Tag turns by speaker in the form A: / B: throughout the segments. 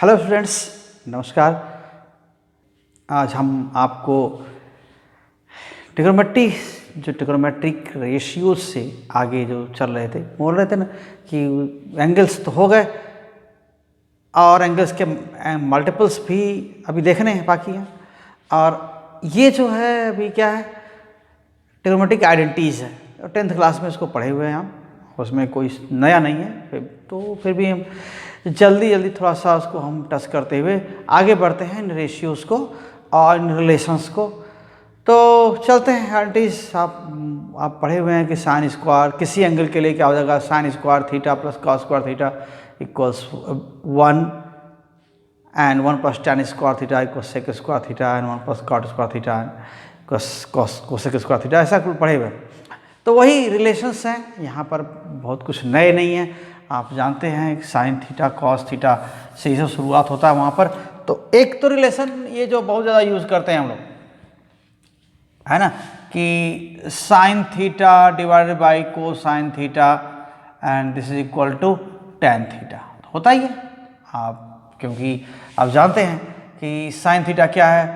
A: Hello students, नमस्कार। आज हम आपको ट्रिग्नोमेट्रिक रेशियोज से आगे जो चल रहे थे, बोल रहे थे ना कि एंगल्स तो हो गए और एंगल्स के मल्टीपल्स भी अभी देखने हैं बाकी हैं। और ये जो है अभी क्या है, ट्रिग्नोमेट्रिक आइडेंटिटीज़ है। 10th क्लास में इसको पढ़े हुए हैं हम, उसमें कोई नया नहीं है। तो फिर भी हम जल्दी थोड़ा सा उसको हम टच करते हुए आगे बढ़ते हैं इन रेशियोज़ को और इन रिलेशंस को। तो चलते हैं आइडेंटिटीज। आप पढ़े हुए हैं कि साइन स्क्वायर किसी एंगल के लिए क्या हो जाएगा, sine square theta plus cos square theta equals 1 and 1 plus tan square theta equals sec square theta and 1 plus cot square theta and cosec square theta, ऐसा कुछ पढ़े हुए। तो वही रिलेशंस हैं, यहाँ पर बहुत कुछ नए नहीं हैं। आप जानते हैं साइन थीटा कॉस थीटा से ही शुरुआत होता है वहाँ पर। तो एक तो रिलेशन ये जो बहुत ज़्यादा यूज़ करते हैं हम लोग, है ना, कि sine theta divided by cosine theta and this is equal to tan theta. होता ही है आप, क्योंकि आप जानते हैं कि साइन थीटा क्या है,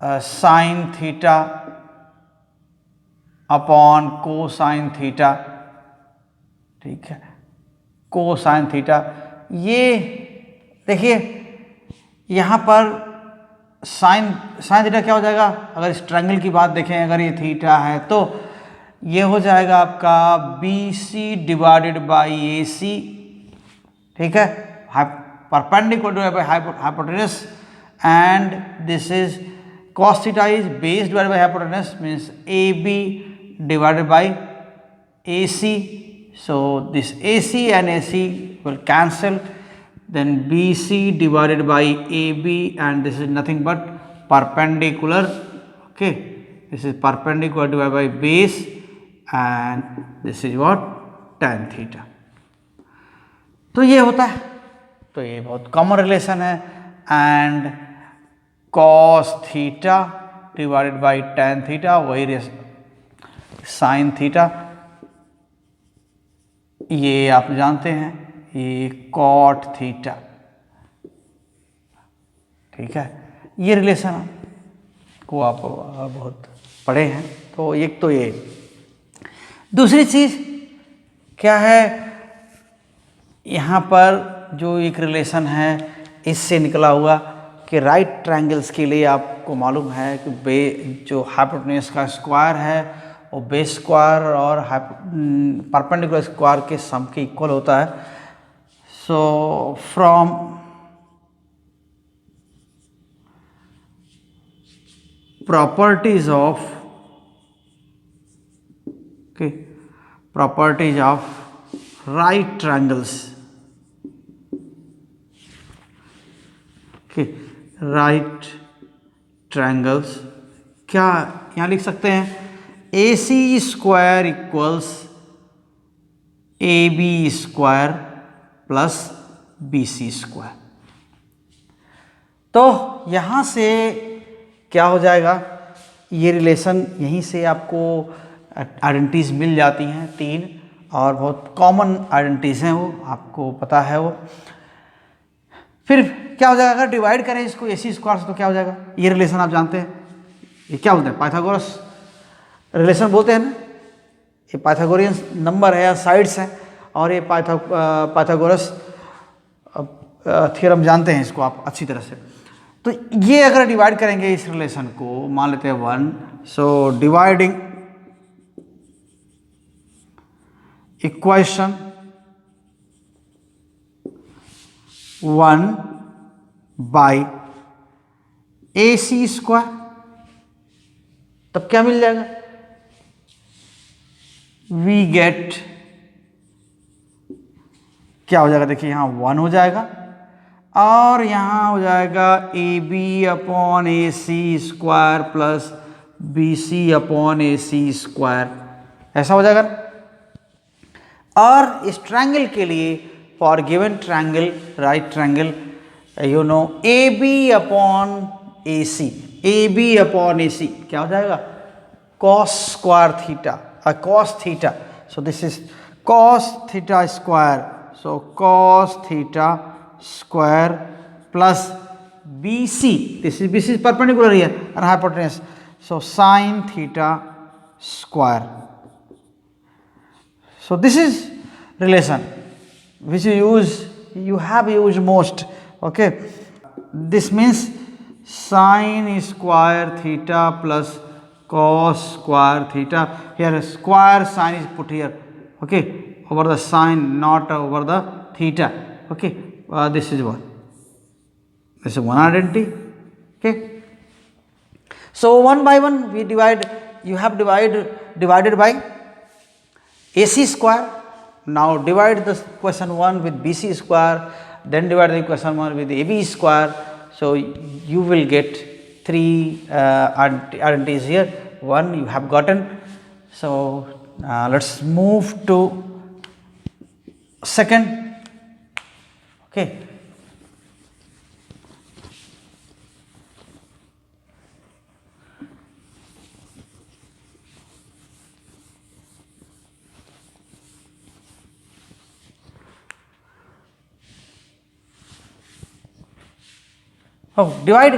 A: sine theta upon cosine theta, ठीक है, कोसाइन थीटा। ये देखिए यहाँ पर साइन थीटा क्या हो जाएगा, अगर इस ट्रायंगल की बात देखें, अगर ये थीटा है तो ये हो जाएगा आपका BC डिवाइडेड बाई AC, ठीक है, perpendicular by hypotenuse and this is cos theta is base divided by hypotenuse means AB divided by AC. So this AC and AC will cancel, then BC divided by AB and this is nothing but perpendicular, okay, this is perpendicular divided by base and this is what, tan theta. तो ये होता है, तो ये बहुत common relation है। And cos theta divided by tan theta, वही sine theta, ये आप जानते हैं, ये कॉट थीटा, ठीक है। ये रिलेशन को आप बहुत पढ़े हैं। तो एक तो ये, दूसरी चीज क्या है, यहाँ पर जो एक रिलेशन है इससे निकला हुआ कि राइट ट्रायंगल्स के लिए आपको मालूम है कि जो हाइपोटेनस का स्क्वायर है वो बेस स्क्वायर और परपेंडिकुलर स्क्वायर के सम के इक्वल होता है। So from properties of right triangles, right triangles क्या यहाँ लिख सकते हैं, AC square equals AB square plus BC square. तो यहाँ से क्या हो जाएगा, ये रिलेशन यहीं से आपको आइडेंटिटीज मिल जाती हैं 3, और बहुत कॉमन आइडेंटिटीज हैं, वो आपको पता है वो। फिर क्या हो जाएगा, अगर डिवाइड करें इसको AC स्क्वायर से तो क्या हो जाएगा, ये रिलेशन आप जानते हैं, ये क्या बोलते हैं, पाइथागोरस रिलेशन बोलते हैं ना। ये पाइथागोरियन नंबर है या साइड्स हैं, और ये पाइथागोरस थ्योरम जानते हैं इसको आप अच्छी तरह से। तो ये अगर डिवाइड करेंगे इस रिलेशन को, मान लेते हैं 1, so dividing equation 1 by AC square, तब क्या मिल जाएगा, वी गेट, क्या हो जाएगा, देखिए यहाँ 1 हो जाएगा और यहाँ हो जाएगा AB upon AC square plus BC upon AC square, ऐसा हो जाएगा। और इस ट्रायंगल के लिए, for given triangle, right triangle, you know AB upon AC, AB upon AC क्या हो जाएगा, cos square theta, cos theta, so this is cos theta square, so cos theta square plus BC. This is perpendicular here and hypotenuse. So sine theta square. So this is relation which you have used most. Okay, this means sine square theta plus cos square theta. Here square sign is put here. Okay, over the sine, not over the theta. Okay, this is one. This is one identity. Okay. So one by one we divide. You have divided by AC square. Now divide the equation 1 with BC square, then divide the equation 1 with AB square. So you will get 3 identities here. 1 you have gotten. So let's move to second. Okay. Oh, divide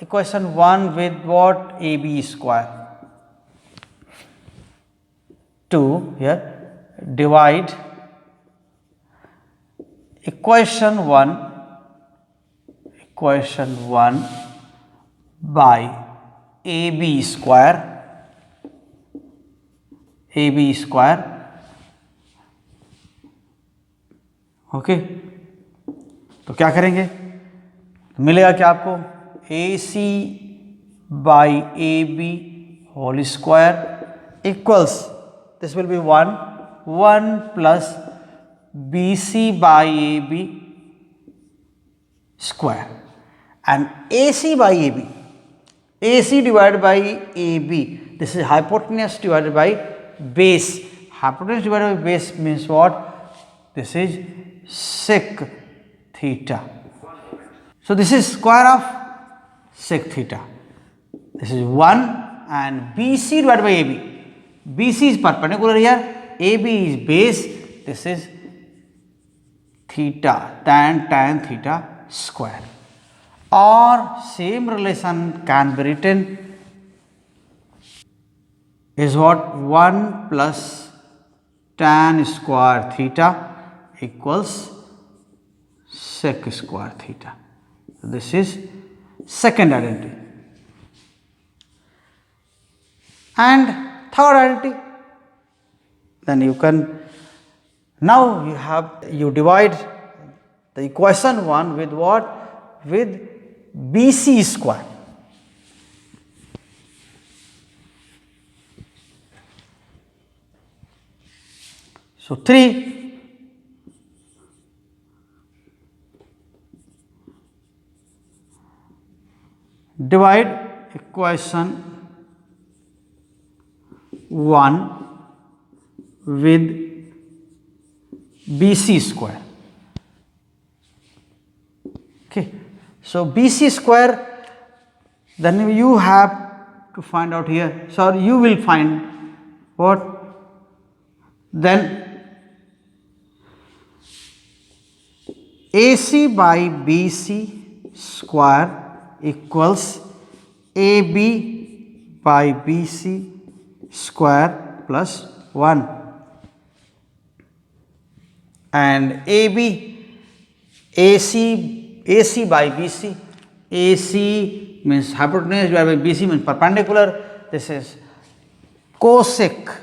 A: equation 1 with what? AB square. 2 here, divide equation 1 by AB square. Okay, तो क्या करेंगे? मिलेगा क्या आपको? AC by AB whole square equals, this will be 1 plus BC by AB square, and AC by AB, AC divided by AB, this is hypotenuse divided by base. Hypotenuse divided by base means what? This is sec theta. So this is square of sec theta. This is 1, and BC divided by AB. BC is perpendicular here, AB is base. This is theta, tan theta square. Or same relation can be written is what? 1 plus tan square theta equals sec square theta. So this is second identity. And third identity, then you can, now you divide the equation 1 with what? With BC square. So 3 divide equation 1 with BC square. Okay, so BC square, then you have to find out here. So you will find what? Then AC by BC square equals AB by BC square plus 1, and AC by BC, AC means hypotenuse divided by BC means perpendicular. This is cosec.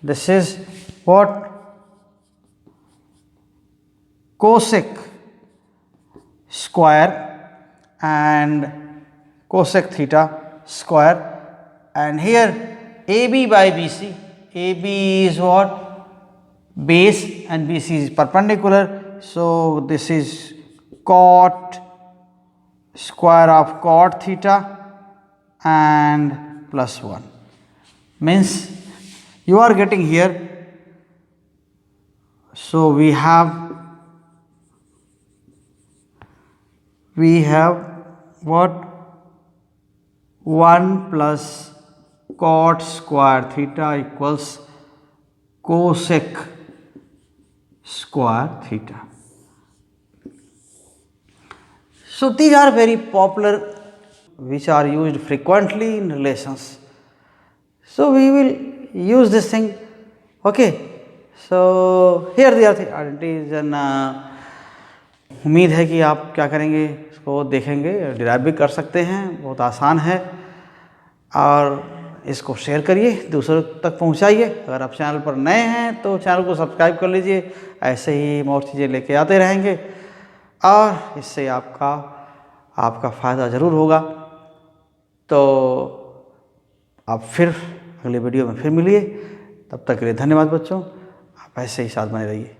A: This is what? Cosec square and cosec theta square, and here AB by BC, AB is what? Base, and BC is perpendicular. So this is cot square of cot theta and plus 1, means you are getting here. So we have what? 1 plus cot square theta equals cosec square theta. So these are very popular, which are used frequently in relations. So we will use this thing. Okay. So here the identities and उम्मीद है कि आप क्या करेंगे, इसको देखेंगे, derive भी कर सकते हैं, बहुत आसान है। और इसको शेयर करिए, दूसरों तक पहुंचाइए। अगर आप चैनल पर नए हैं तो चैनल को सब्सक्राइब कर लीजिए, ऐसे ही और चीज़ें लेके आते रहेंगे और इससे आपका फ़ायदा ज़रूर होगा। तो आप फिर अगले वीडियो में फिर मिलिए, तब तक के लिए धन्यवाद बच्चों। आप ऐसे ही साथ बने रहिए।